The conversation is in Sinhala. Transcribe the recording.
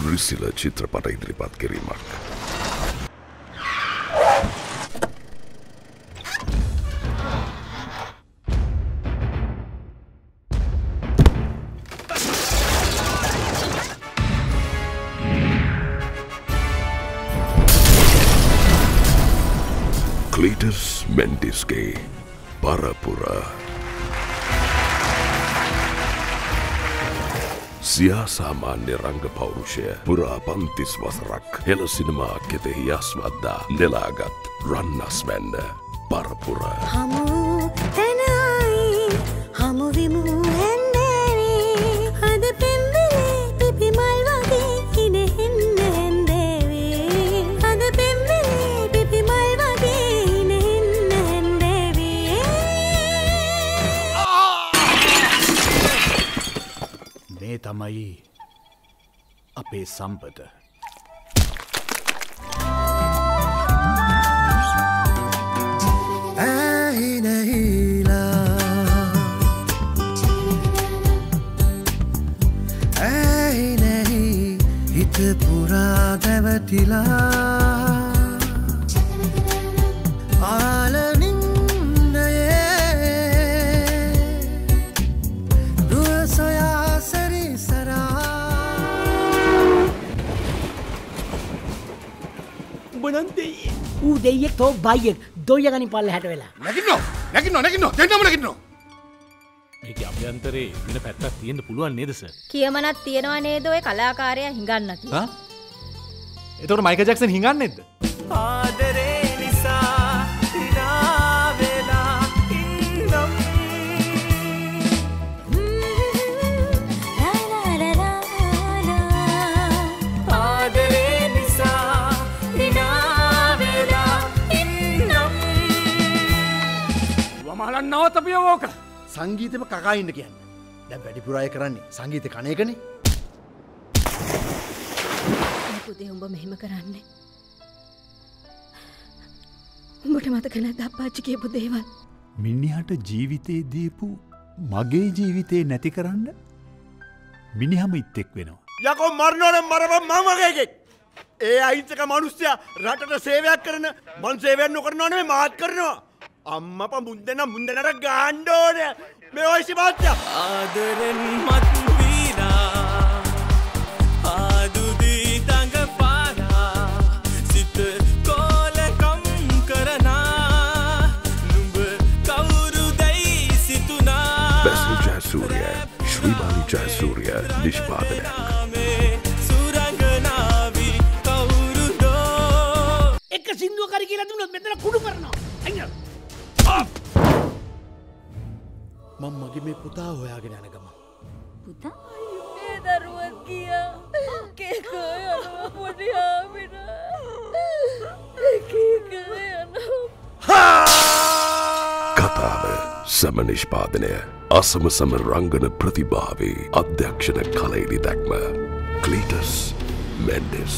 රිසිල චිත්‍රපට ඉදිරිපත් කිරීමක්. ක්ලීටස් මෙන්ඩිස්ගේ පරපුර සියා සාමාන්‍ය රංග පෞරුෂය පුරා 35 වසරක් හෙළ සිනමා කෙතෙහි යස්වද්දා නෙලාගත් රන්නස් වැන්න පරපුර හමු තැනයි හමු විමු හැන්දේවි හද පෙම්බලේ පිපි මල් වගේ ඉනෙහෙන්න හැන්දේවි හද පෙම්බලේ පිපි මල් වගේ ඉනෙහෙන්න හැන්දේවි මේ තමයි අපේ සම්පත. පුරා දැවටිලා ආලනින්නයේ රුව සොයා සැරිසරා උඹ නම් දෙයියෙක් ඌ දෙයියෙක් තෝ බයියෙක් දොయ్య ගනින් පල්ලෙහාට වෙලා නැගින්නෝ දෙන්නම නැගින්නෝ මේක අභ්‍යන්තරේ වෙන පැත්තක් තියෙන්න පුළුවන් නේද සර්? කියමනක් තියනවා නේද ඔය කලාකාරයා හිඟන්න කියලා. එතකොට මයිකල් ජැක්සන් හිඟන්නේ නැද්ද? ආදරේ නිසා හිනා වෙලා ඉන්නම් ආදරේ නිසා හිනා වෙලා ඉන්නම් වමහලන් නවතපිය ඕක සංගීතෙම කකා ඉන්න කියන්නේ. දැන් වැඩිපුර අය කරන්නේ සංගීත කණ එකනේ. පුතේ උඹ මෙහෙම කරන්නේ. උඹට මතක නැද්ද අප්පාච්චි කියපු දේවල්? මිනිහට ජීවිතේ දීපු මගේ ජීවිතේ නැති කරන්න මිනිහම ඉත්තෙක් වෙනවා. යකෝ මරනවනම් මරපන් මම වගේ එකෙක්. ඒ අහිංසක මිනිස්සයා රටට සේවයක් කරන මං සේවයක් නොකරනවා නෙමෙයි මාත් කරනවා. අම්මප මුන්දනට ගාන්න ඕනේ මේ ඔයිසි මාත්‍යා ආදරෙන් මත් වීනා ආදුදී දඟ පාරා සිත කොලකම් කරනා නුඹ කවුරුදැයි සිතුනා බැසු ජයසූරිය ශ්‍රීබාලි ජයසූරිය නිෂ්පාදනයක් සුරංගනාවි කවුරුදෝ එක සින්දුව කරි කියලා දුන්නොත් මෙතන කුඩු කරනවා අයියෝ මම මගේ මේ පුතා හොයාගෙන යන ගම. පුතා? මේ දරුවත් ගියා කේකෝ යනවා පොඩි ආමින කේකෝ යනවා කතාව සම නිෂ්පාදනය අසම සම රංගන ප්‍රතිභාවේ අධ්‍යක්ෂණ කලයිනි දැක්ම ක්ලීටස් මෙන්ඩිස්